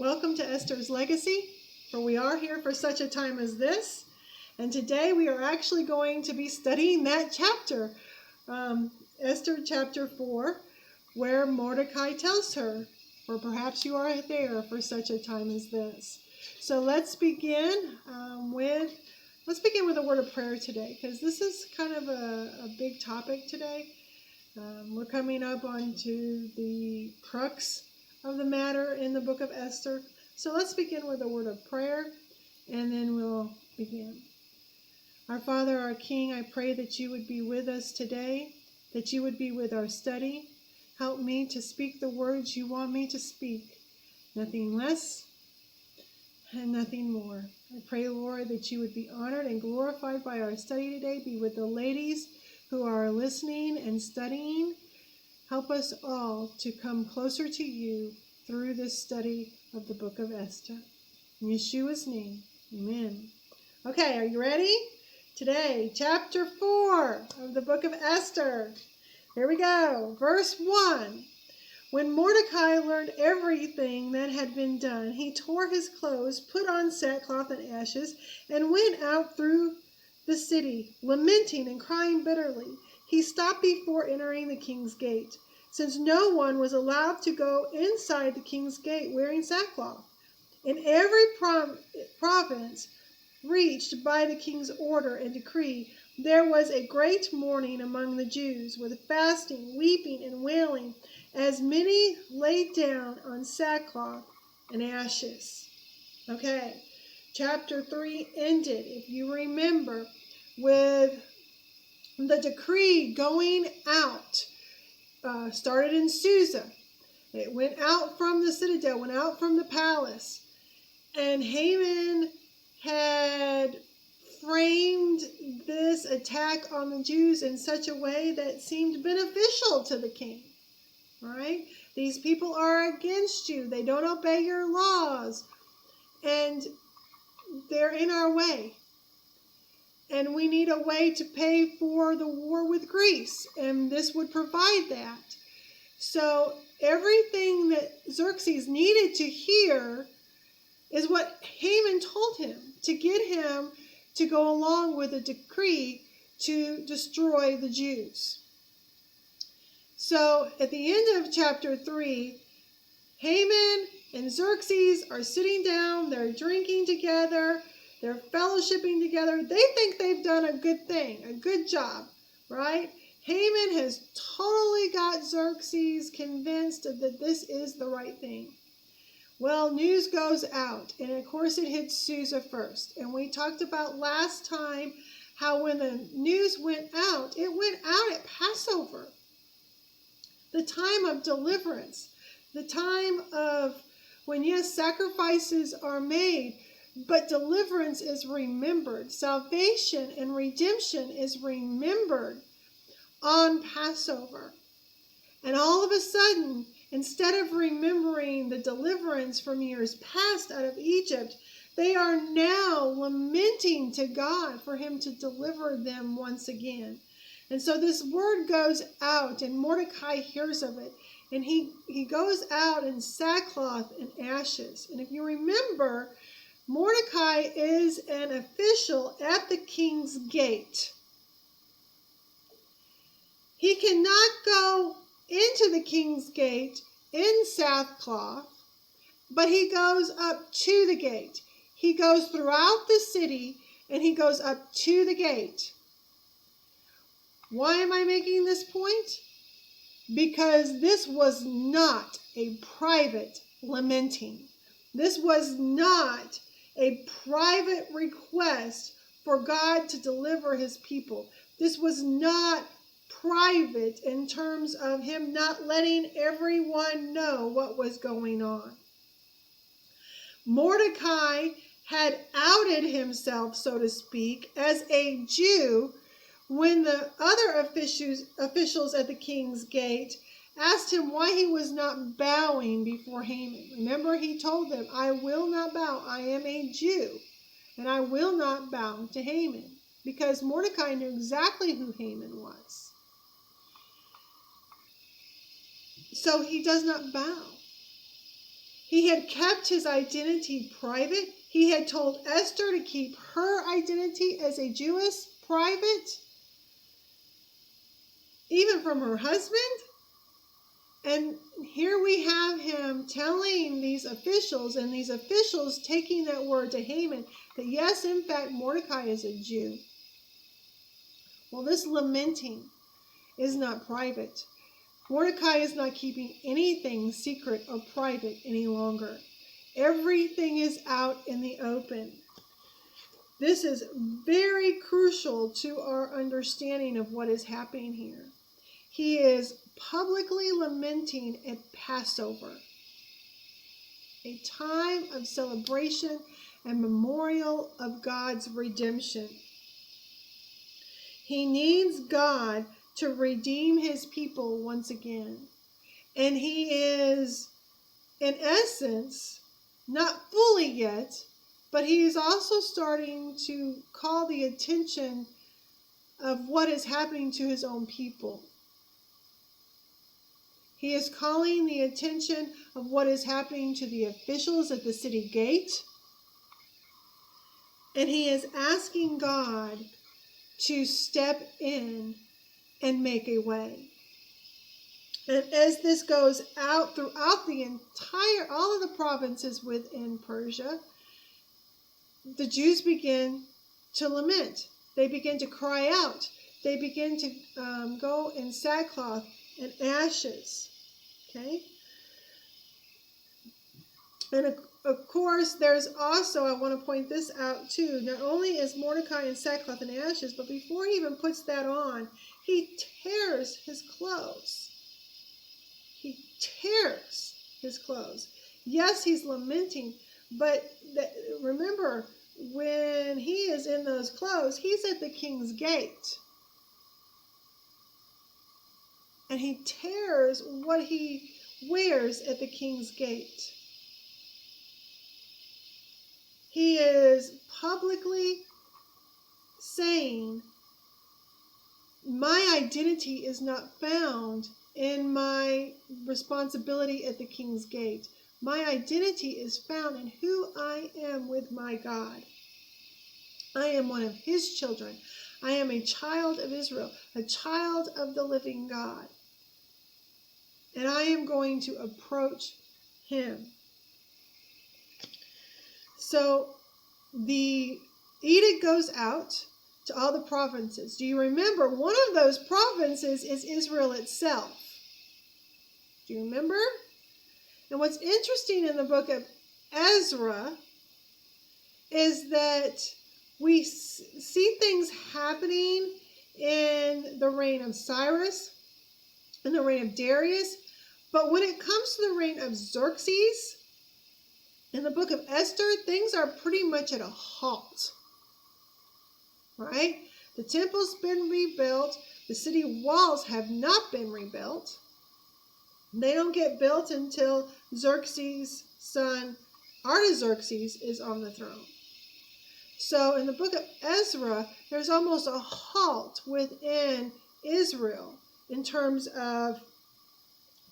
Welcome to Esther's Legacy, for we are here for such a time as this. And today we are actually going to be studying that chapter, Esther chapter 4, where Mordecai tells her, or perhaps you are there for such a time as this. So let's begin with a word of prayer today, because this is kind of a big topic today. We're coming up onto the crux of the matter in the book of Esther. So let's begin with a word of prayer, and then we'll begin. Our Father, our King, I pray that you would be with us today, that you would be with our study. Help me to speak the words you want me to speak, nothing less and nothing more. I pray, Lord, that you would be honored and glorified by our study today. Be with the ladies who are listening and studying. Help us all to come closer to you through this study of the book of Esther. In Yeshua's name, amen. Okay, are you ready? Today, chapter 4 of the book of Esther. Here we go. Verse 1. When Mordecai learned everything that had been done, he tore his clothes, put on sackcloth and ashes, and went out through the city, lamenting and crying bitterly. He stopped before entering the king's gate, since no one was allowed to go inside the king's gate wearing sackcloth. In every province reached by the king's order and decree, there was a great mourning among the Jews, with fasting, weeping, and wailing, as many laid down on sackcloth and ashes. Okay, chapter 3 ended, if you remember, with the decree going out. Started in Susa. It went out from the citadel, went out from the palace. And Haman had framed this attack on the Jews in such a way that seemed beneficial to the king. Right? These people are against you. They don't obey your laws. And they're in our way. And we need a way to pay for the war with Greece. And this would provide that. So everything that Xerxes needed to hear is what Haman told him, to get him to go along with a decree to destroy the Jews. So at the end of chapter 3, Haman and Xerxes are sitting down, they're drinking together, they're fellowshipping together. They think they've done a good thing, a good job, right? Haman has totally got Xerxes convinced that this is the right thing. Well, news goes out, and of course it hits Susa first. And we talked about last time how when the news went out, it went out at Passover. The time of deliverance, the time of when, yes, sacrifices are made, but deliverance is remembered. Salvation and redemption is remembered on Passover. And all of a sudden, instead of remembering the deliverance from years past out of Egypt, they are now lamenting to God for him to deliver them once again. And so this word goes out, and Mordecai hears of it. And he goes out in sackcloth and ashes. And if you remember, Mordecai is an official at the king's gate. He cannot go into the king's gate in sackcloth, but he goes up to the gate. He goes throughout the city, and he goes up to the gate. Why am I making this point? Because this was not a private lamenting. This was not a private request for God to deliver his people. This was not private in terms of him not letting everyone know what was going on. Mordecai had outed himself, so to speak, as a Jew when the other officials at the king's gate asked him why he was not bowing before Haman. Remember, he told them, I will not bow. I am a Jew, and I will not bow to Haman, because Mordecai knew exactly who Haman was. So he does not bow. He had kept his identity private. He had told Esther to keep her identity as a Jewess private, even from her husband. And here we have him telling these officials, and these officials taking that word to Haman, that yes, in fact, Mordecai is a Jew. Well, this lamenting is not private. Mordecai is not keeping anything secret or private any longer. Everything is out in the open. This is very crucial to our understanding of what is happening here. He is publicly lamenting at Passover, a time of celebration and memorial of God's redemption. He needs God to redeem his people once again. And he is, in essence, not fully yet, but he is also starting to call the attention of what is happening to his own people. He is calling the attention of what is happening to the officials at the city gate. And he is asking God to step in and make a way. And as this goes out throughout all of the provinces within Persia, the Jews begin to lament. They begin to cry out. They begin to go in sackcloth and ashes. Okay? And of course, there's also, I want to point this out too, not only is Mordecai in sackcloth and ashes, but before he even puts that on, he tears his clothes. He tears his clothes. Yes, he's lamenting, but remember, when he is in those clothes, he's at the king's gate. And he tears what he wears at the king's gate. He is publicly saying, my identity is not found in my responsibility at the king's gate. My identity is found in who I am with my God. I am one of his children. I am a child of Israel, a child of the living God. And I am going to approach him. So the edict goes out to all the provinces. Do you remember? One of those provinces is Israel itself. Do you remember? And what's interesting in the book of Ezra is that we see things happening in the reign of Cyrus, in the reign of Darius, but when it comes to the reign of Xerxes, in the book of Esther, things are pretty much at a halt, right? The temple's been rebuilt. The city walls have not been rebuilt. They don't get built until Xerxes' son, Artaxerxes, is on the throne. So in the book of Ezra, there's almost a halt within Israel in terms of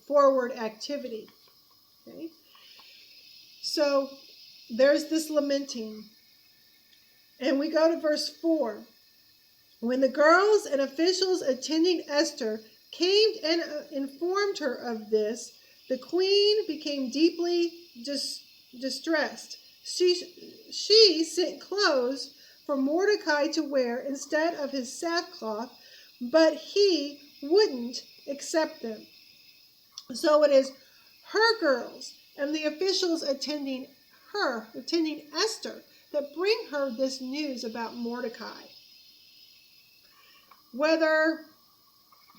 forward activity. Okay? So there's this lamenting. And we go to verse 4. When the girls and officials attending Esther came and informed her of this, the queen became deeply distressed. She sent clothes for Mordecai to wear instead of his sackcloth, but he wouldn't accept them. So it is her girls and the officials attending Esther, that bring her this news about Mordecai. Whether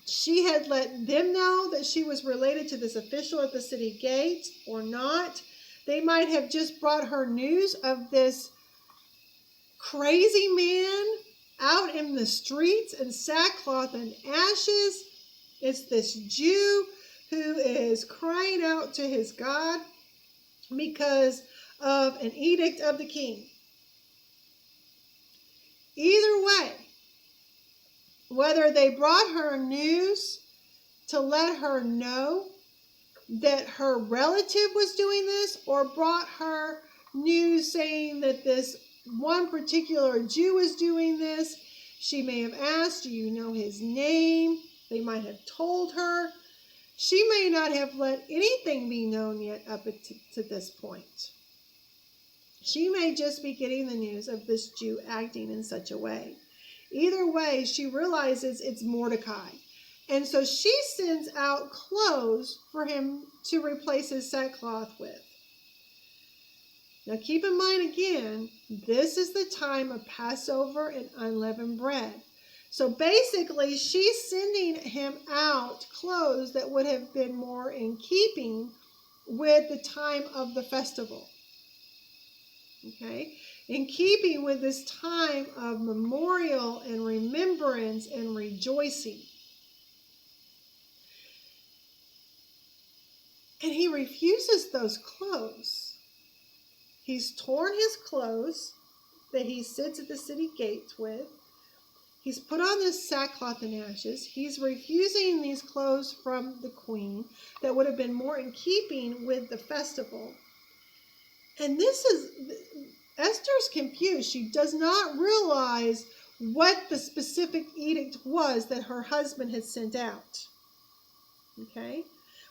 she had let them know that she was related to this official at the city gate or not, they might have just brought her news of this crazy man out in the streets in sackcloth and ashes. It's this Jew who is crying out to his God because of an edict of the king. Either way, whether they brought her news to let her know that her relative was doing this or brought her news saying that this one particular Jew was doing this. She may have asked, do you know his name? They might have told her. She may not have let anything be known yet up to this point. She may just be getting the news of this Jew acting in such a way. Either way, she realizes it's Mordecai. And so she sends out clothes for him to replace his sackcloth with. Now keep in mind again, this is the time of Passover and unleavened bread. So basically, she's sending him out clothes that would have been more in keeping with the time of the festival. Okay? In keeping with this time of memorial and remembrance and rejoicing. And he refuses those clothes. He's torn his clothes that he sits at the city gate with. He's put on this sackcloth and ashes. He's refusing these clothes from the queen that would have been more in keeping with the festival. And Esther's confused. She does not realize what the specific edict was that her husband had sent out. Okay?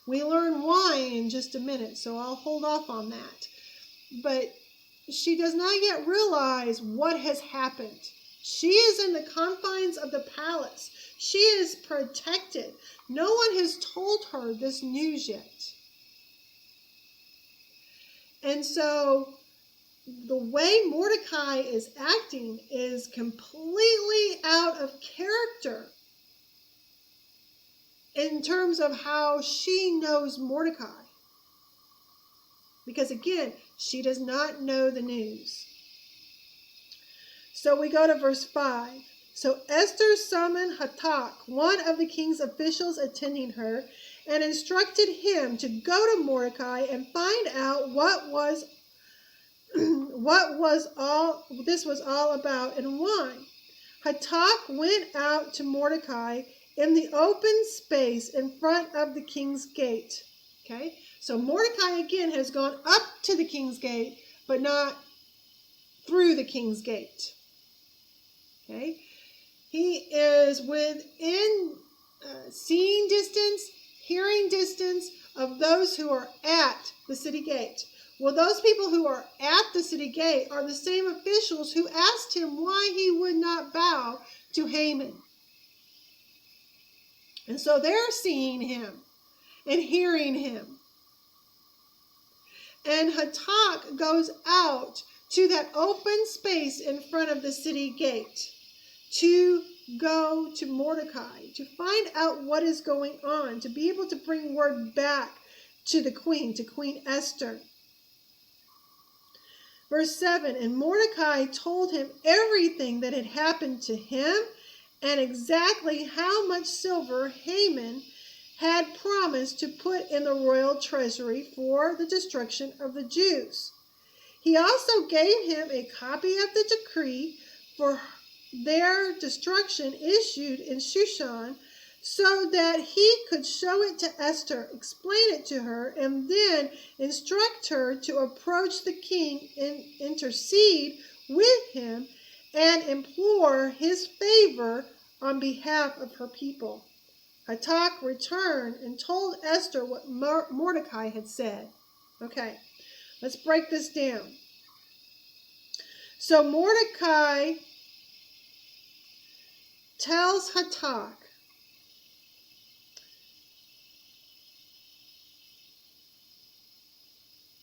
We learn why in just a minute, so I'll hold off on that. But she does not yet realize what has happened. She is in the confines of the palace. She is protected. No one has told her this news yet. And so the way Mordecai is acting is completely out of character in terms of how she knows Mordecai. Because again, she does not know the news. So we go to verse 5. So Esther summoned Hatak, one of the king's officials attending her, and instructed him to go to Mordecai and find out what all this was all about and why. Hatak went out to Mordecai in the open space in front of the king's gate. Okay? So Mordecai again has gone up to the king's gate, but not through the king's gate. Okay? He is within seeing distance, hearing distance of those who are at the city gate. Well, those people who are at the city gate are the same officials who asked him why he would not bow to Haman. And so they're seeing him and hearing him. And Hatak goes out to that open space in front of the city gate to go to Mordecai, to find out what is going on, to be able to bring word back to the queen, to Queen Esther. Verse 7, and Mordecai told him everything that had happened to him and exactly how much silver Haman had promised to put in the royal treasury for the destruction of the Jews. He also gave him a copy of the decree for their destruction issued in Shushan, so that he could show it to Esther, explain it to her, and then instruct her to approach the king and intercede with him and implore his favor on behalf of her people. Hatak returned and told Esther what Mordecai had said. Okay, let's break this down. So Mordecai tells Hatak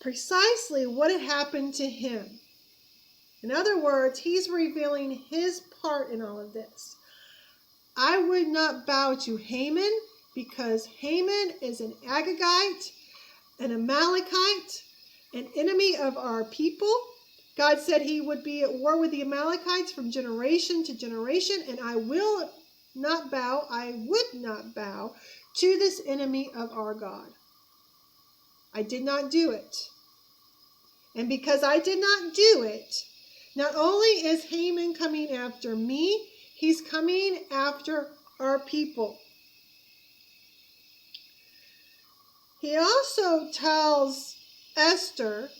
precisely what had happened to him. In other words, he's revealing his part in all of this. I would not bow to Haman because Haman is an Agagite, an Amalekite, an enemy of our people. God said he would be at war with the Amalekites from generation to generation, and I would not bow to this enemy of our God. I did not do it. And because I did not do it, not only is Haman coming after me, he's coming after our people. He also tells Esther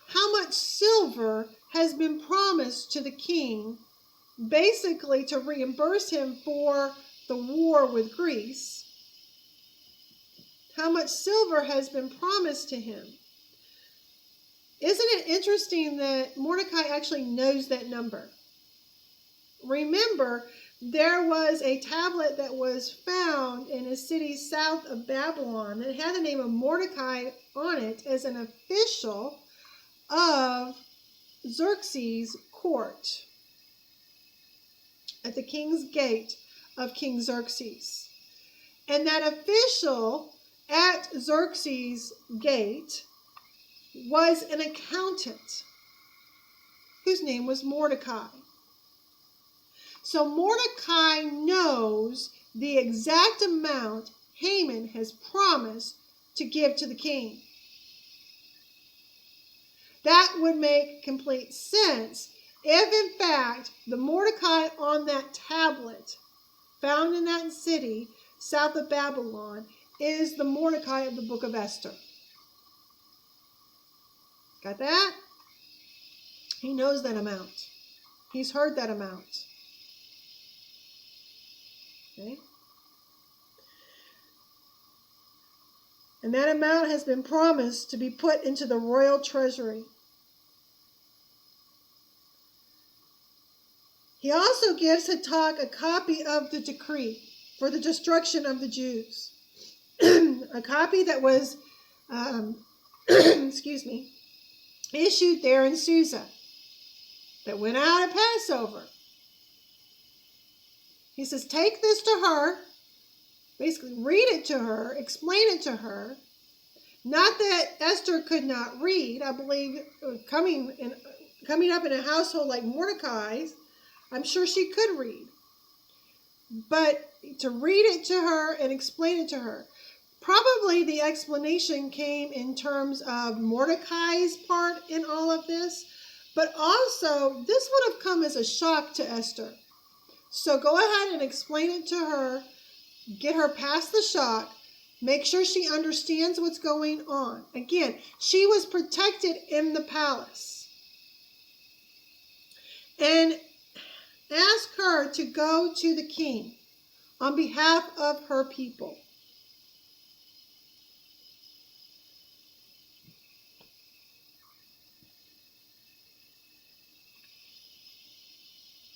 how much silver has been promised to the king, basically to reimburse him for the war with Greece. How much silver has been promised to him. Isn't it interesting that Mordecai actually knows that number? Remember, there was a tablet that was found in a city south of Babylon that had the name of Mordecai on it as an official of Xerxes' court at the king's gate of King Xerxes. And that official at Xerxes' gate was an accountant whose name was Mordecai. So Mordecai knows the exact amount Haman has promised to give to the king. That would make complete sense if, in fact, the Mordecai on that tablet found in that city south of Babylon is the Mordecai of the book of Esther. Got that? He knows that amount. He's heard that amount. Okay? And that amount has been promised to be put into the royal treasury. He also gives Hatak a copy of the decree for the destruction of the Jews. A copy that was, issued there in Susa, that went out at Passover. He says, take this to her, basically read it to her, explain it to her. Not that Esther could not read. I believe coming up in a household like Mordecai's, I'm sure she could read. But to read it to her and explain it to her, probably the explanation came in terms of Mordecai's part in all of this, but also this would have come as a shock to Esther. So go ahead and explain it to her, get her past the shock, make sure she understands what's going on. Again, she was protected in the palace. And ask her to go to the king on behalf of her people.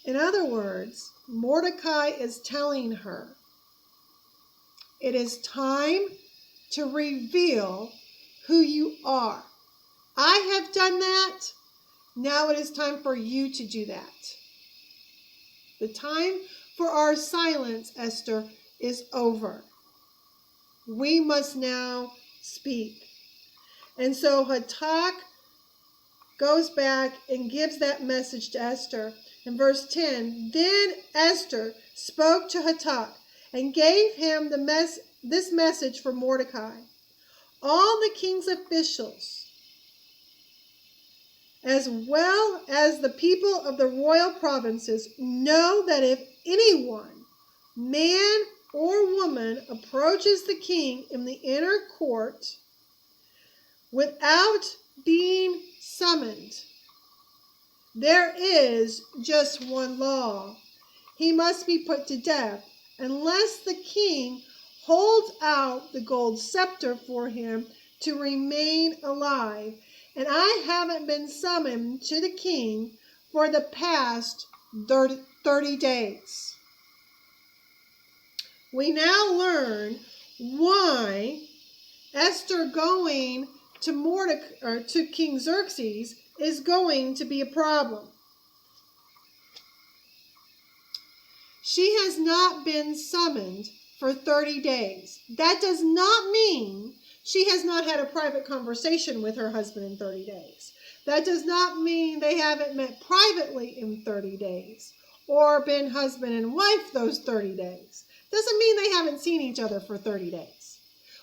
In other words, Mordecai is telling her, it is time to reveal who you are. I have done that. Now it is time for you to do that. The time for our silence, Esther, is over. We must now speak. And so Hatak goes back and gives that message to Esther. In verse 10, then Esther spoke to Hatak and gave him this message for Mordecai. All the king's officials, as well as the people of the royal provinces, know that if anyone, man or woman, approaches the king in the inner court without being summoned, there is just one law. He must be put to death unless the king holds out the gold scepter for him to remain alive. And I haven't been summoned to the king for the past 30 days. We now learn why Esther going to King Xerxes is going to be a problem. She has not been summoned for 30 days. That does not mean she has not had a private conversation with her husband in 30 days. That does not mean they haven't met privately in 30 days or been husband and wife those 30 days. Doesn't mean they haven't seen each other for 30 days.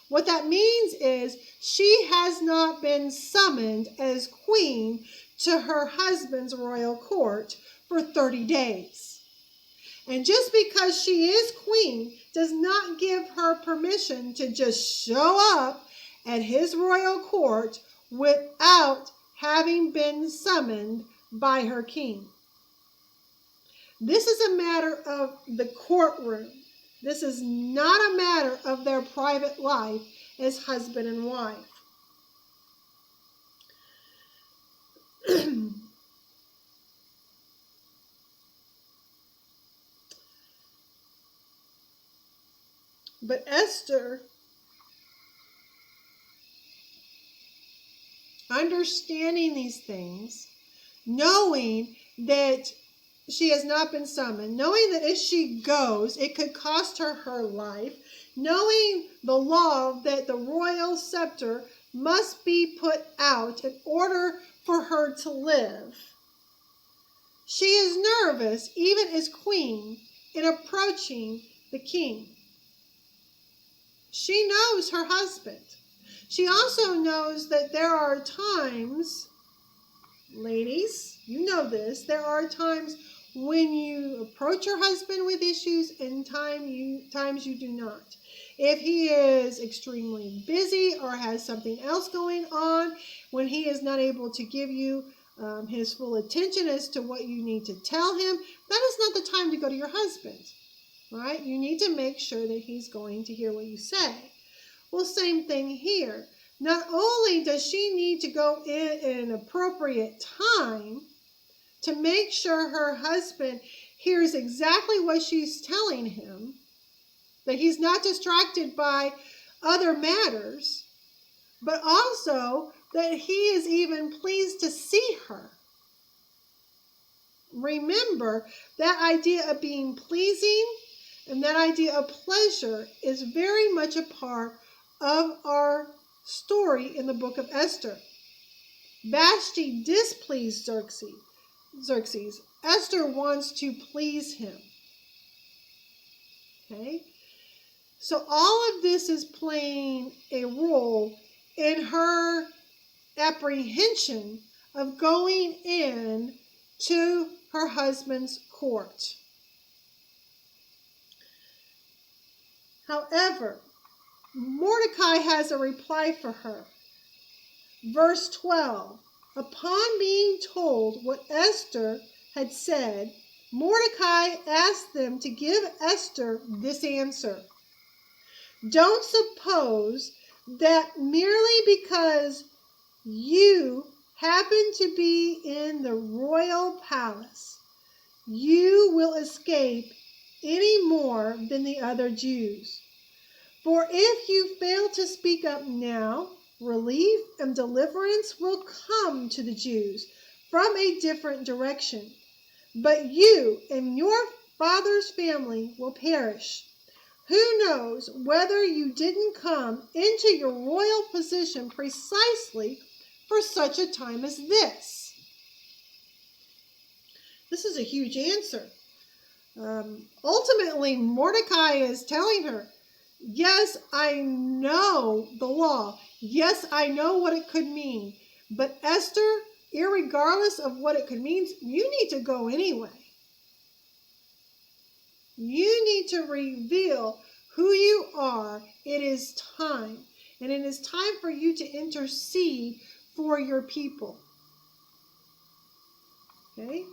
What that means is she has not been summoned as queen to her husband's royal court for 30 days. And just because she is queen does not give her permission to just show up at his royal court without having been summoned by her king. This is a matter of the courtroom. This is not a matter of their private life as husband and wife. But Esther, understanding these things, knowing that she has not been summoned, knowing that if she goes, it could cost her her life, knowing the law that the royal scepter must be put out in order for her to live, she is nervous, even as queen, in approaching the king. She knows her husband. She also knows that there are times, ladies, you know this, there are times when you approach your husband with issues and times you do not. If he is extremely busy or has something else going on, when he is not able to give you his full attention as to what you need to tell him, that is not the time to go to your husband. Right? You need to make sure that he's going to hear what you say. Well, same thing here. Not only does she need to go in an appropriate time to make sure her husband hears exactly what she's telling him, that he's not distracted by other matters, but also that he is even pleased to see her. Remember, that idea of being pleasing and that idea of pleasure is very much a part of our story in the book of Esther. Vashti displeased Xerxes. Esther wants to please him. Okay? So all of this is playing a role in her apprehension of going in to her husband's court. However, Mordecai has a reply for her. Verse 12, upon being told what Esther had said, Mordecai asked them to give Esther this answer. Don't suppose that merely because you happen to be in the royal palace, you will escape any more than the other Jews. For if you fail to speak up now, relief and deliverance will come to the Jews from a different direction. But you and your father's family will perish. Who knows whether you didn't come into your royal position precisely for such a time as this? This is a huge answer. Ultimately, Mordecai is telling her, yes, I know the law. Yes, I know what it could mean. But Esther, irregardless of what it could mean, you need to go anyway. You need to reveal who you are. It is time. And it is time for you to intercede for your people. Okay?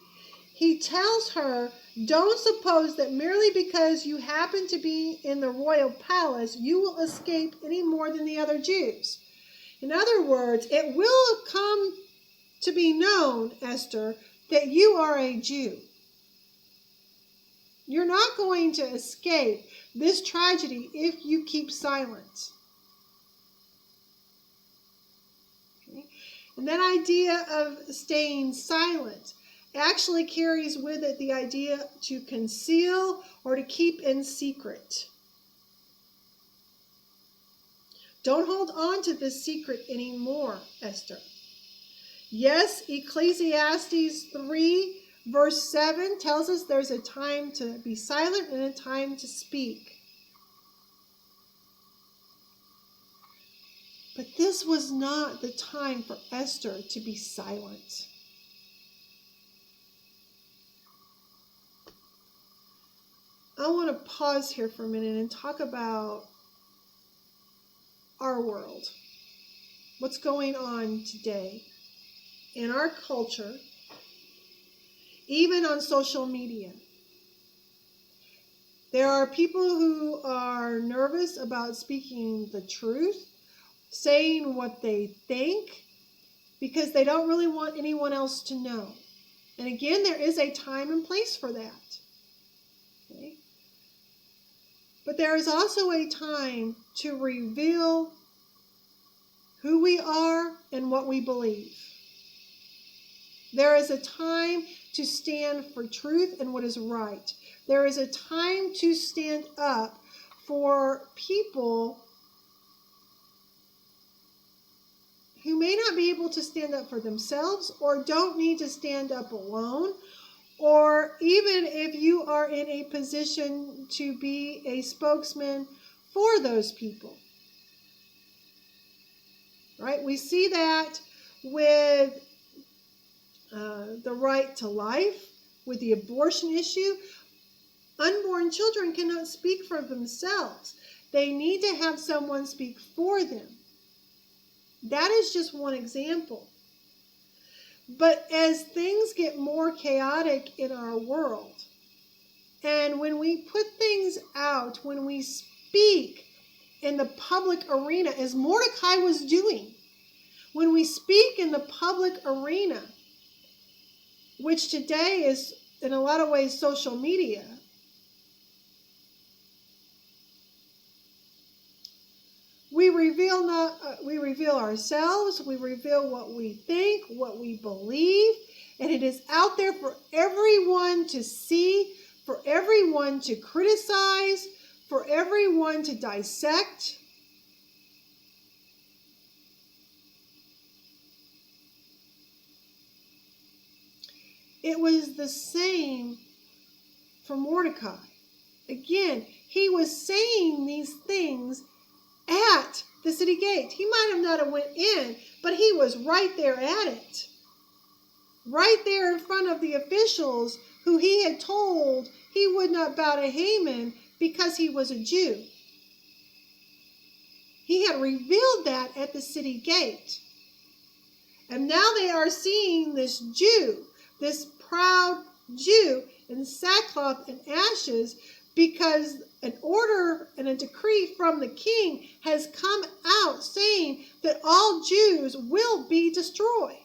He tells her, don't suppose that merely because you happen to be in the royal palace, you will escape any more than the other Jews. In other words, it will come to be known, Esther, that you are a Jew. You're not going to escape this tragedy if you keep silent. Okay? And that idea of staying silent actually carries with it the idea to conceal or to keep in secret. Don't hold on to this secret anymore, Esther. Yes, Ecclesiastes 3 verse 7 tells us there's a time to be silent and a time to speak. But this was not the time for Esther to be silent. I want to pause here for a minute and talk about our world. What's going on today in our culture, even on social media. There are people who are nervous about speaking the truth, saying what they think, because they don't really want anyone else to know. And again, there is a time and place for that. Okay? But there is also a time to reveal who we are and what we believe. There is a time to stand for truth and what is right. There is a time to stand up for people who may not be able to stand up for themselves or don't need to stand up alone, or even if you are in a position to be a spokesman for those people. Right? We see that with the right to life, with the abortion issue. Unborn children cannot speak for themselves. They need to have someone speak for them. That is just one example. But as things get more chaotic in our world, and when we put things out, when we speak in the public arena, as Mordecai was doing, when we speak in the public arena, which today is in a lot of ways social media, we reveal ourselves, we reveal what we think, what we believe, and it is out there for everyone to see, for everyone to criticize, for everyone to dissect. It was the same for Mordecai. Again, he was saying these things at the city gate. He might have not have went in, but he was right there at it. Right there in front of the officials who he had told he would not bow to Haman because he was a Jew. He had revealed that at the city gate. And now they are seeing this Jew, this proud Jew, in sackcloth and ashes, because an order and a decree from the king has come out saying that all Jews will be destroyed.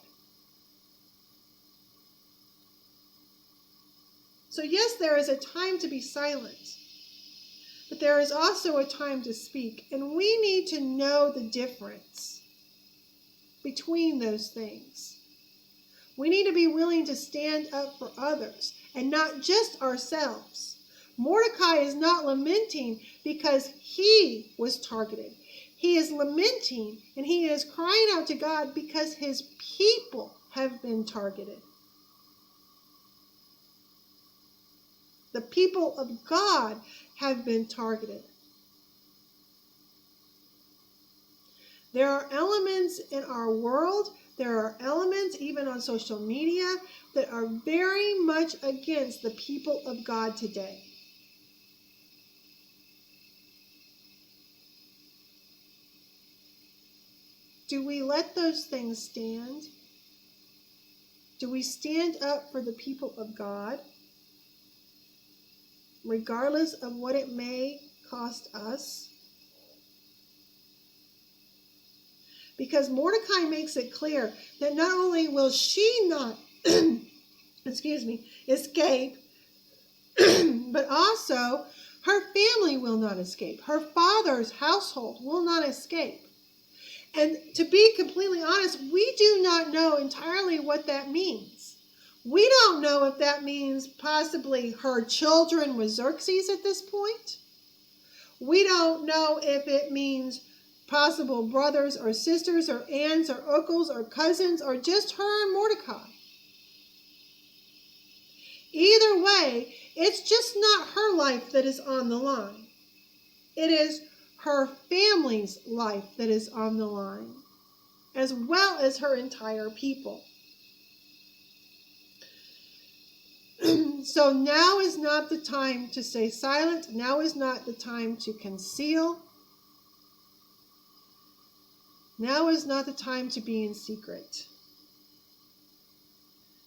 So yes, there is a time to be silent, but there is also a time to speak, and we need to know the difference between those things. We need to be willing to stand up for others and not just ourselves. Mordecai is not lamenting because he was targeted. He is lamenting and he is crying out to God because his people have been targeted. The people of God have been targeted. There are elements in our world, there are elements even on social media that are very much against the people of God today. Do we let those things stand? Do we stand up for the people of God, regardless of what it may cost us? Because Mordecai makes it clear that not only will she not, escape, but also her family will not escape. Her father's household will not escape. And to be completely honest, we do not know entirely what that means. We don't know if that means possibly her children with Xerxes at this point. We don't know if it means possible brothers or sisters or aunts or uncles or cousins or just her and Mordecai. Either way, it's just not her life that is on the line. It is her family's life that is on the line, as well as her entire people. so now is not the time to stay silent. Now is not the time to conceal. Now is not the time to be in secret.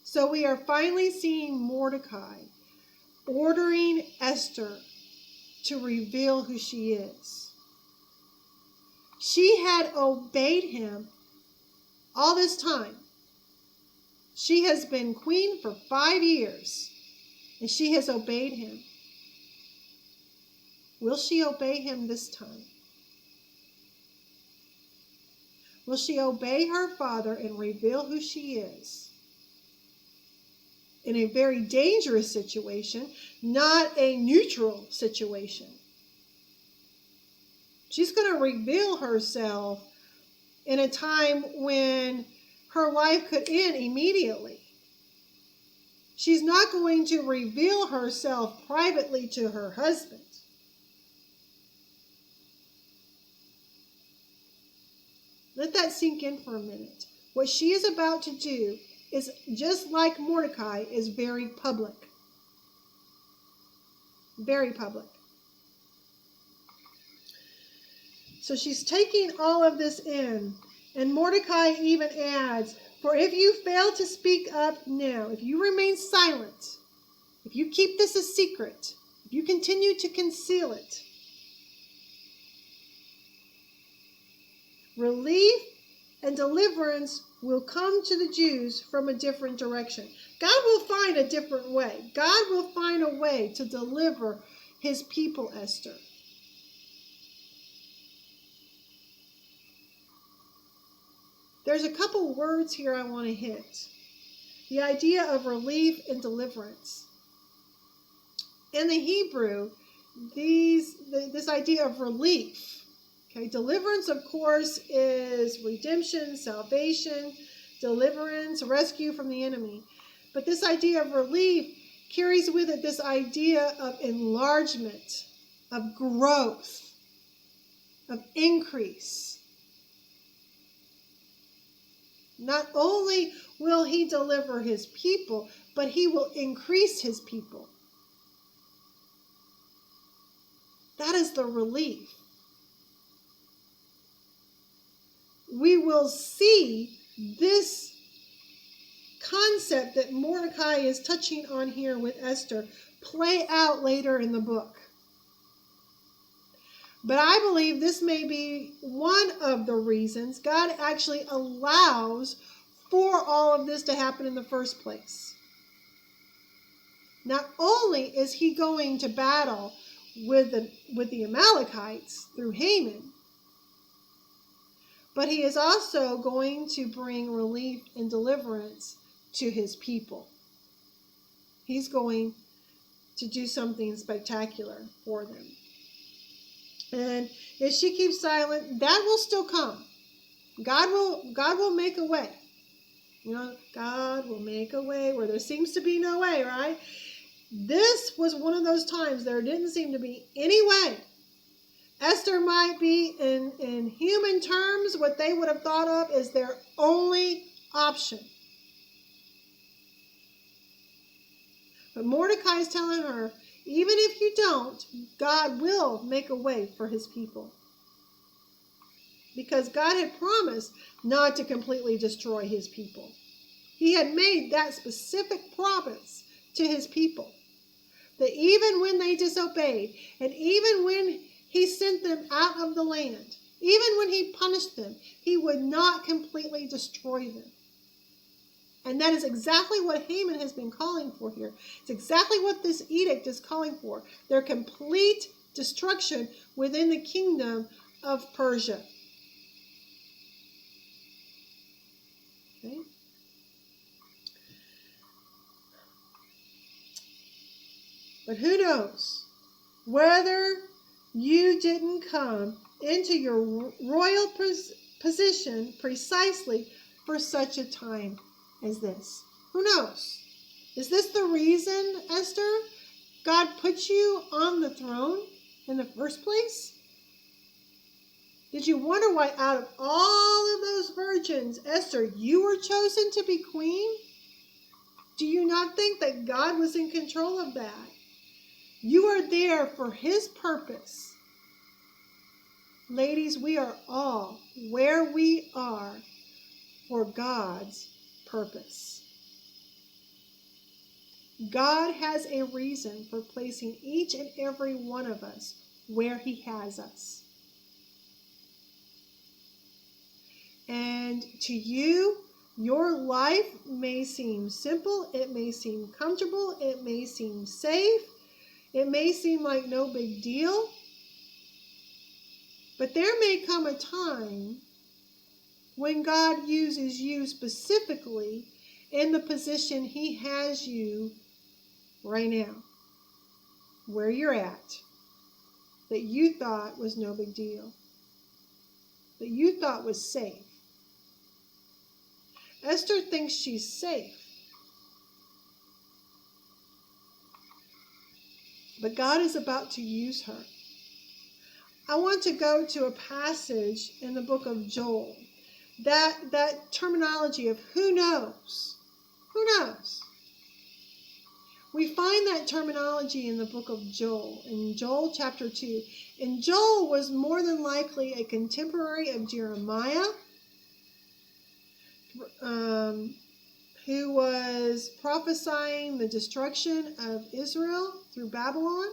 So we are finally seeing Mordecai ordering Esther to reveal who she is. She had obeyed him all this time. She has been queen for 5 years, and she has obeyed him. Will she obey him this time? Will she obey her father and reveal who she is? In a very dangerous situation, not a neutral situation. She's going to reveal herself in a time when her life could end immediately. She's not going to reveal herself privately to her husband. Let that sink in for a minute. What she is about to do is, just like Mordecai, is very public. Very public. So she's taking all of this in. And Mordecai even adds, for if you fail to speak up now, if you remain silent, if you keep this a secret, if you continue to conceal it, relief and deliverance will come to the Jews from a different direction. God will find a different way. God will find a way to deliver his people, Esther. There's a couple words here I want to hit. The idea of relief and deliverance. In the Hebrew, this idea of relief. Okay, deliverance, of course, is redemption, salvation, deliverance, rescue from the enemy. But this idea of relief carries with it this idea of enlargement, of growth, of increase. Not only will he deliver his people, but he will increase his people. That is the relief. We will see this concept that Mordecai is touching on here with Esther play out later in the book. But I believe this may be one of the reasons God actually allows for all of this to happen in the first place. Not only is he going to battle with the Amalekites through Haman, but he is also going to bring relief and deliverance to his people. He's going to do something spectacular for them. And if she keeps silent, that will still come. God will make a way. You know, God will make a way where there seems to be no way, right? This was one of those times there didn't seem to be any way. Esther might be, in human terms, what they would have thought of as their only option. But Mordecai is telling her, even if you don't, God will make a way for his people. Because God had promised not to completely destroy his people. He had made that specific promise to his people. That even when they disobeyed, and even when he sent them out of the land, even when he punished them, he would not completely destroy them. And that is exactly what Haman has been calling for here. It's exactly what this edict is calling for. Their complete destruction within the kingdom of Persia. Okay? But who knows whether you didn't come into your royal position precisely for such a time as this. Who knows? Is this the reason, Esther, God put you on the throne in the first place? Did you wonder why out of all of those virgins, Esther, you were chosen to be queen? Do you not think that God was in control of that? You are there for his purpose. Ladies, we are all where we are for God's purpose. God has a reason for placing each and every one of us where he has us. And to you, your life may seem simple, it may seem comfortable, it may seem safe, it may seem like no big deal. But there may come a time when God uses you specifically in the position he has you right now, where you're at, that you thought was no big deal, that you thought was safe. Esther thinks she's safe. But God is about to use her. I want to go to a passage in the book of Joel. That terminology of who knows? Who knows? We find that terminology in the book of Joel, in Joel chapter 2. And Joel was more than likely a contemporary of Jeremiah, who was prophesying the destruction of Israel through Babylon.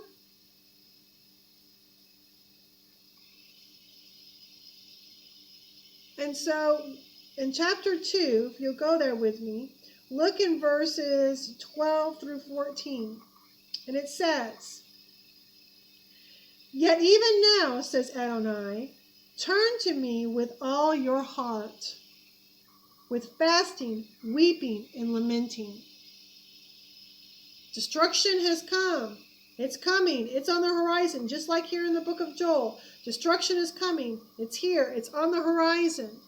And so in chapter 2, if you'll go there with me, look in verses 12 through 14. And it says, "Yet even now, says Adonai, turn to me with all your heart, with fasting, weeping, and lamenting." Destruction has come. It's coming. It's on the horizon, just like here in the book of Joel. Destruction is coming. It's here. It's on the horizon.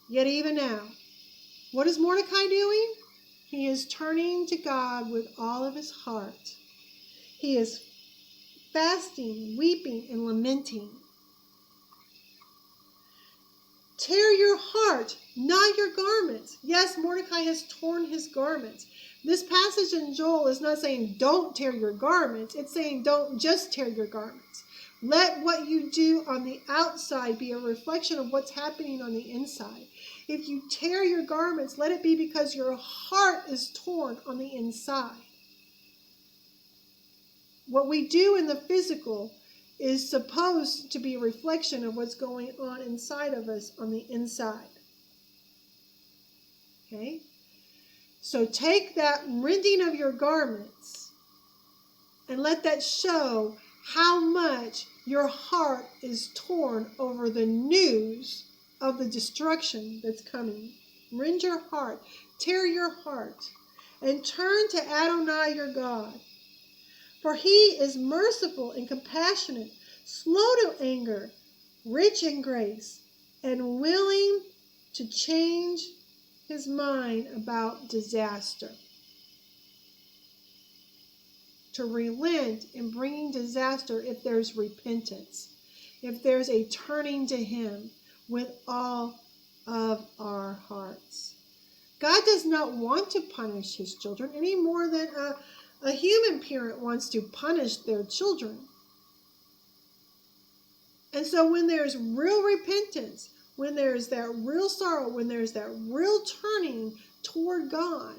Yet even now, what is Mordecai doing? He is turning to God with all of his heart. He is fasting, weeping, and lamenting. Tear your heart, not your garments. Yes, Mordecai has torn his garments. This passage in Joel is not saying don't tear your garments. It's saying don't just tear your garments. Let what you do on the outside be a reflection of what's happening on the inside. If you tear your garments, let it be because your heart is torn on the inside. What we do in the physical is supposed to be a reflection of what's going on inside of us on the inside. Okay? So take that rending of your garments and let that show how much your heart is torn over the news of the destruction that's coming. Rend your heart, tear your heart, and turn to Adonai your God. For he is merciful and compassionate, slow to anger, rich in grace, and willing to change his mind about disaster. To relent in bringing disaster if there's repentance, if there's a turning to him with all of our hearts. God does not want to punish his children any more than a human parent wants to punish their children. And so when there's real repentance, when there's that real sorrow, when there's that real turning toward God,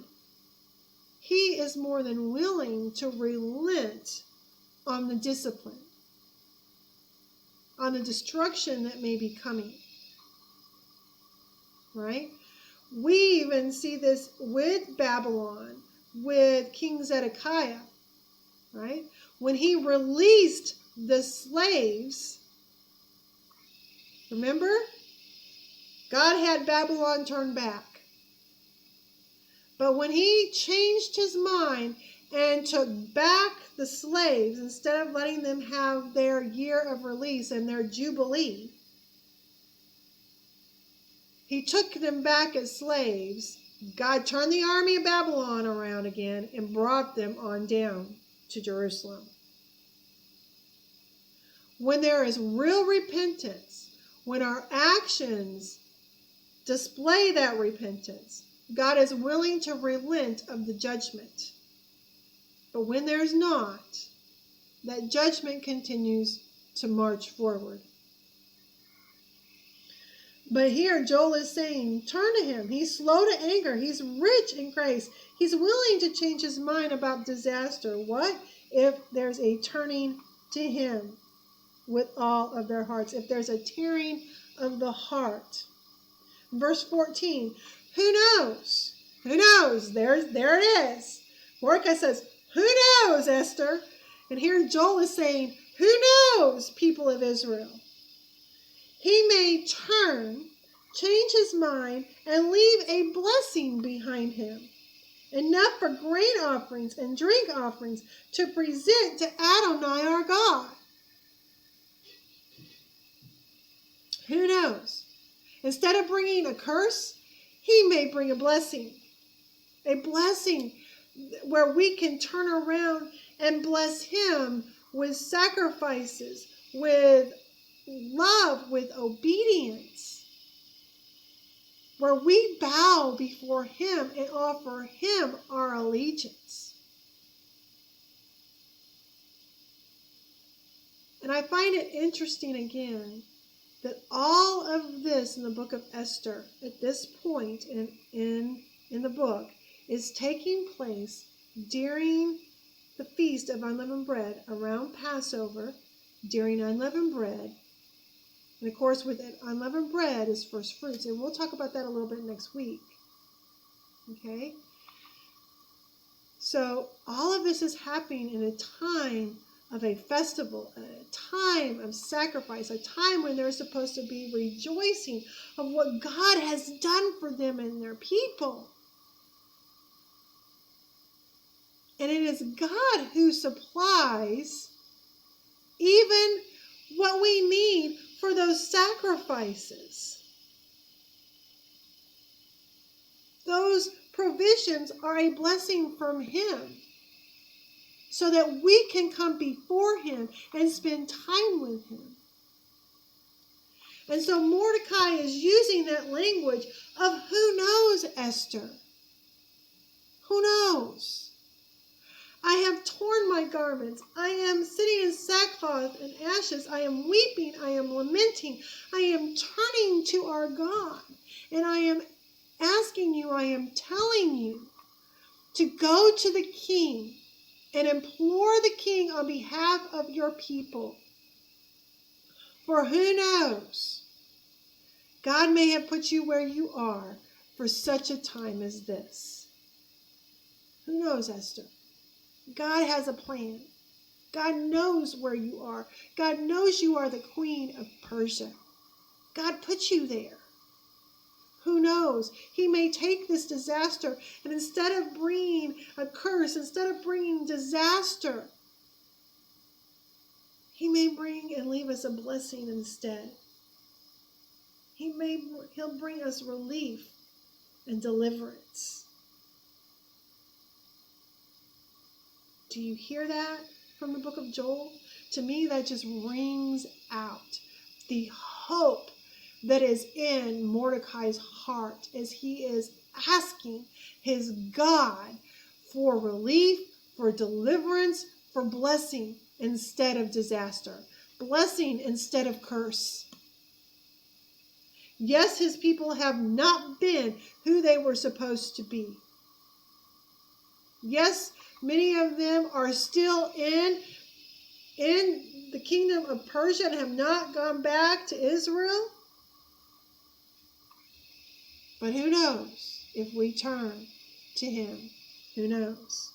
he is more than willing to relent on the discipline, on the destruction that may be coming. Right? We even see this with Babylon, with King Zedekiah, right? When he released the slaves, remember? God had Babylon turn back. But when he changed his mind and took back the slaves, instead of letting them have their year of release and their jubilee, he took them back as slaves. God turned the army of Babylon around again and brought them on down to Jerusalem. When there is real repentance, when our actions display that repentance, God is willing to relent of the judgment. But when there's not, that judgment continues to march forward. But here Joel is saying, turn to him. He's slow to anger. He's rich in grace. He's willing to change his mind about disaster. What if there's a turning to him with all of their hearts? If there's a tearing of the heart. Verse 14, who knows? Who knows? There it is. Mordecai says, who knows, Esther? And here Joel is saying, who knows, people of Israel? He may turn, change his mind, and leave a blessing behind him. Enough for grain offerings and drink offerings to present to Adonai our God. Who knows? Instead of bringing a curse, he may bring a blessing. A blessing where we can turn around and bless him with sacrifices, with love, with obedience, where we bow before him and offer him our allegiance. And I find it interesting again that all of this in the book of Esther at this point in the book is taking place during the Feast of Unleavened Bread, around Passover, during unleavened bread. And of course, with unleavened bread is first fruits. And we'll talk about that a little bit next week. Okay? So all of this is happening in a time of a festival, a time of sacrifice, a time when they're supposed to be rejoicing of what God has done for them and their people. And it is God who supplies even what we need for those sacrifices. Those provisions are a blessing from him, so that we can come before him and spend time with him. And so Mordecai is using that language of who knows, Esther? Who knows? I have torn my garments. I am sitting in sackcloth and ashes. I am weeping. I am lamenting. I am turning to our God. And I am asking you, I am telling you to go to the king and implore the king on behalf of your people. For who knows? God may have put you where you are for such a time as this. Who knows, Esther? God has a plan. God knows where you are. God knows you are the queen of Persia. God put you there. Who knows? He may take this disaster, and instead of bringing a curse, instead of bringing disaster, he may bring and leave us a blessing instead. He'll bring us relief and deliverance. Do you hear that from the book of Joel? To me, that just rings out the hope that is in Mordecai's heart as he is asking his God for relief, for deliverance, for blessing instead of disaster, blessing instead of curse. Yes, his people have not been who they were supposed to be. Yes, many of them are still in the kingdom of Persia and have not gone back to Israel. But who knows if we turn to him? Who knows?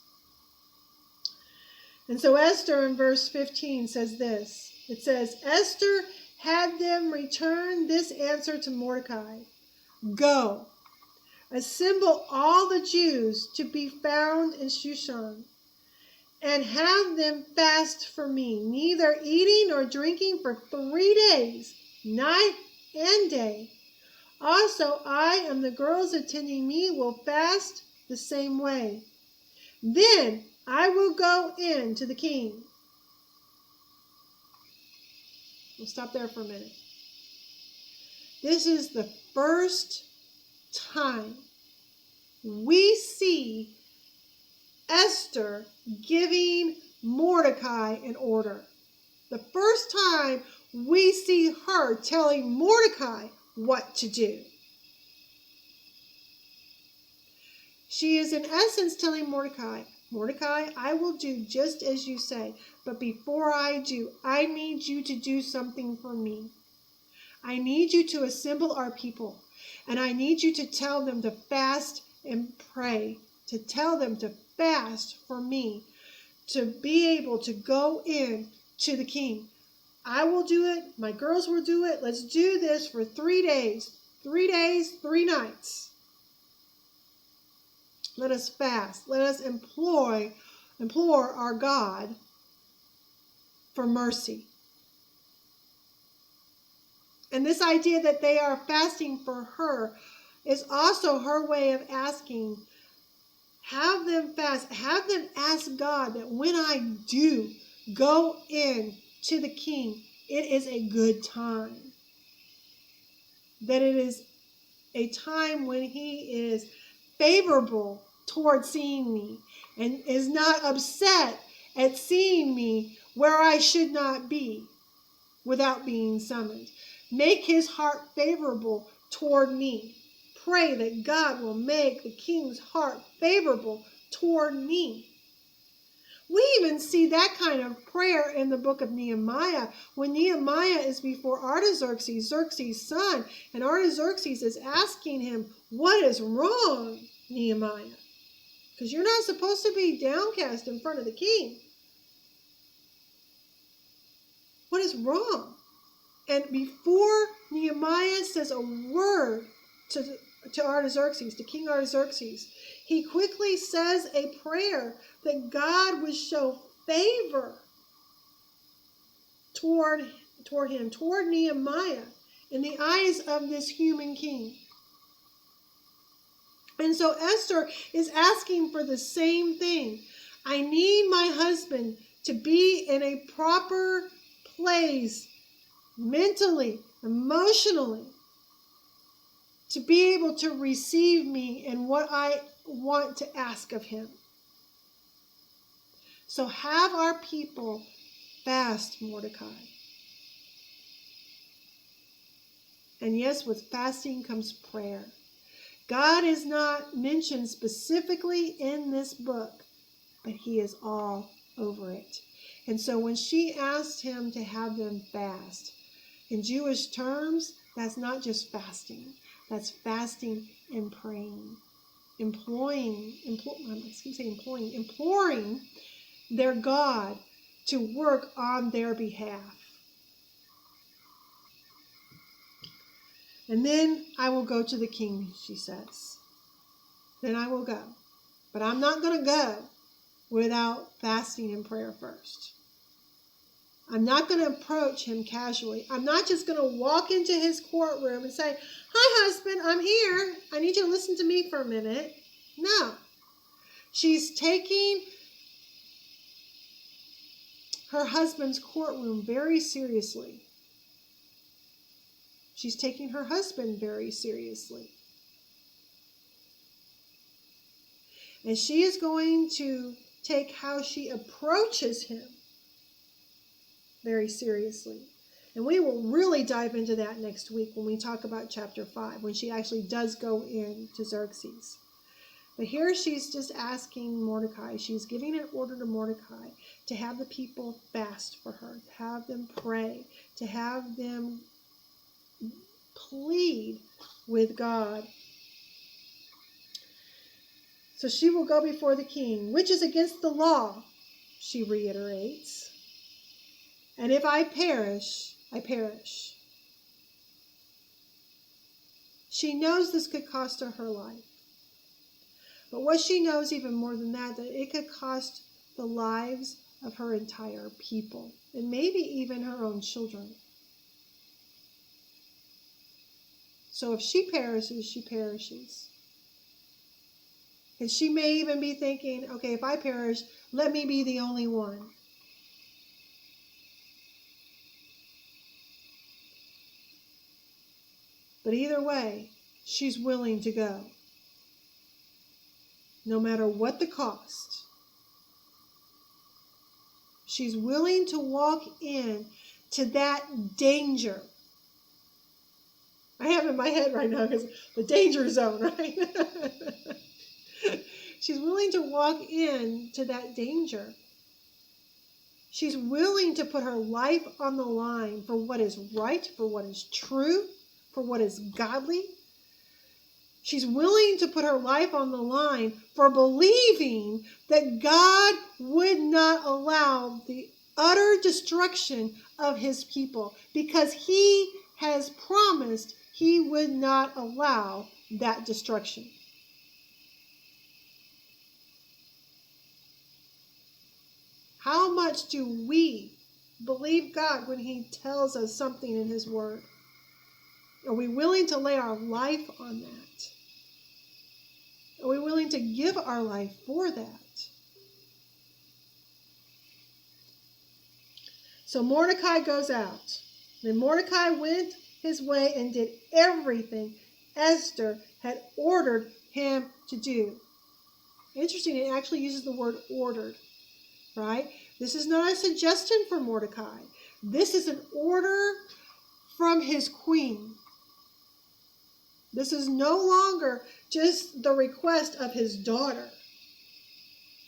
And so Esther in verse 15 says this. It says, Esther had them return this answer to Mordecai. Go, assemble all the Jews to be found in Shushan, and have them fast for me, neither eating nor drinking for 3 days, night and day. Also, I and the girls attending me will fast the same way. Then I will go in to the king. We'll stop there for a minute. This is the first time we see Esther giving Mordecai an order. The first time we see her telling Mordecai what to do. She is in essence telling Mordecai, Mordecai, I will do just as you say, but before I do, I need you to do something for me. I need you to assemble our people, and I need you to tell them to fast and pray, to tell them to fast for me, to be able to go in to the king. I will do it. My girls will do it. Let's do this for 3 days. 3 days, 3 nights. Let us fast. Let us implore our God for mercy. And this idea that they are fasting for her is also her way of asking, have them fast, have them ask God that when I do go in to the king, it is a good time. That it is a time when he is favorable toward seeing me and is not upset at seeing me where I should not be without being summoned. Make his heart favorable toward me. Pray that God will make the king's heart favorable toward me. We even see that kind of prayer in the book of Nehemiah, when Nehemiah is before Artaxerxes, Xerxes' son, and Artaxerxes is asking him, what is wrong, Nehemiah? Because you're not supposed to be downcast in front of the king. What is wrong? And before Nehemiah says a word to Artaxerxes, to King Artaxerxes, he quickly says a prayer that God would show favor toward him, toward Nehemiah, in the eyes of this human king. And so Esther is asking for the same thing. I need my husband to be in a proper place, mentally, emotionally, to be able to receive me in what I want to ask of him. So have our people fast, Mordecai. And yes, with fasting comes prayer. God is not mentioned specifically in this book, but he is all over it. And so when she asked him to have them fast, in Jewish terms, that's not just fasting. That's fasting and praying. Imploring their God to work on their behalf. And then I will go to the king, she says. Then I will go. But I'm not going to go without fasting and prayer first. I'm not going to approach him casually. I'm not just going to walk into his courtroom and say, hi, husband, I'm here. I need you to listen to me for a minute. No. She's taking her husband's courtroom very seriously. She's taking her husband very seriously. And she is going to take how she approaches him very seriously. And we will really dive into that next week when we talk about chapter 5, when she actually does go in to Xerxes. But here she's just asking Mordecai, she's giving an order to Mordecai to have the people fast for her, to have them pray, to have them plead with God. So she will go before the king, which is against the law, she reiterates. And if I perish, I perish. She knows this could cost her life. But what she knows even more than that it could cost the lives of her entire people, and maybe even her own children. So if she perishes, she perishes. And she may even be thinking, okay, if I perish, let me be the only one. But either way, she's willing to go. no matter what the cost. She's willing to walk in to that danger. I have in my head right now because the danger zone, right? She's willing to walk in to that danger. She's willing to put her life on the line for what is right, for what is true, for what is godly. She's willing to put her life on the line for believing that God would not allow the utter destruction of his people because he has promised he would not allow that destruction. How much do we believe God when he tells us something in his word? Are we willing to lay our life on that? Are we willing to give our life for that? So Mordecai goes out. Then Mordecai went his way and did everything Esther had ordered him to do. Interesting, it actually uses the word ordered, right? This is not a suggestion for Mordecai. This is an order from his queen. This is no longer just the request of his daughter.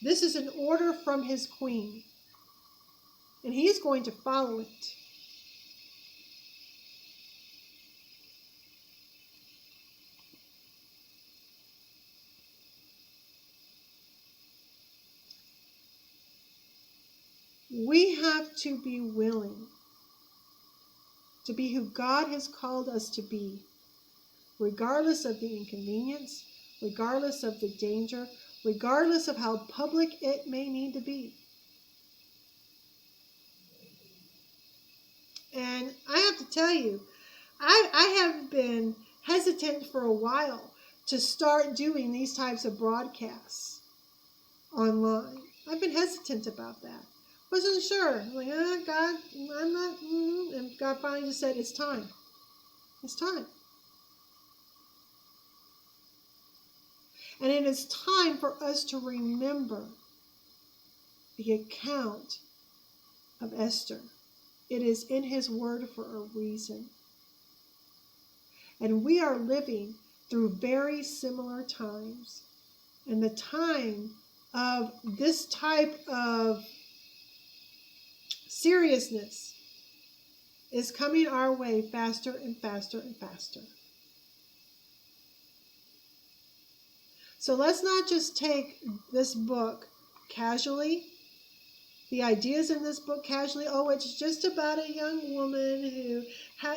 This is an order from his queen. And he is going to follow it. We have to be willing to be who God has called us to be, regardless of the inconvenience, regardless of the danger, regardless of how public it may need to be. And I have to tell you, I have been hesitant for a while to start doing these types of broadcasts online. I've been hesitant about that. Wasn't sure. I'm like, God, I'm not. And God finally just said, it's time. It's time. And it is time for us to remember the account of Esther. It is in his word for a reason. And we are living through very similar times. And the time of this type of seriousness is coming our way faster and faster and faster. So let's not just take this book casually, the ideas in this book casually. Oh, it's just about a young woman who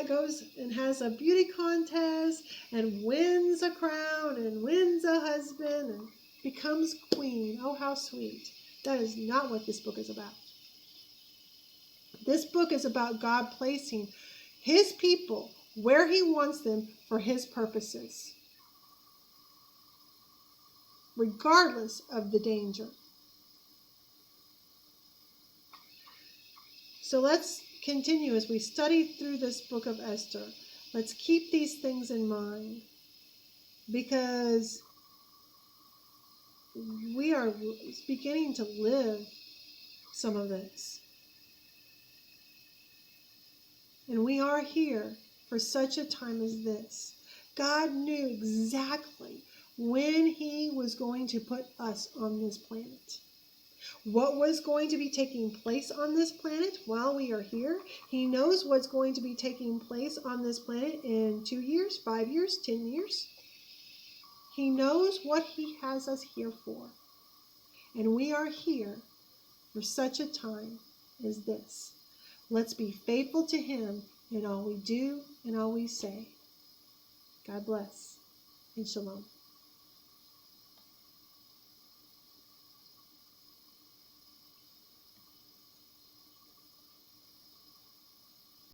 goes and has a beauty contest and wins a crown and wins a husband and becomes queen. Oh, how sweet. That is not what this book is about. This book is about God placing his people where he wants them for his purposes, regardless of the danger. So let's continue as we study through this book of Esther. Let's keep these things in mind because we are beginning to live some of this. And we are here for such a time as this. God knew exactly when he was going to put us on this planet. What was going to be taking place on this planet while we are here. He knows what's going to be taking place on this planet in 2 years, 5 years, 10 years. He knows what he has us here for. And we are here for such a time as this. Let's be faithful to him in all we do and all we say. God bless and shalom.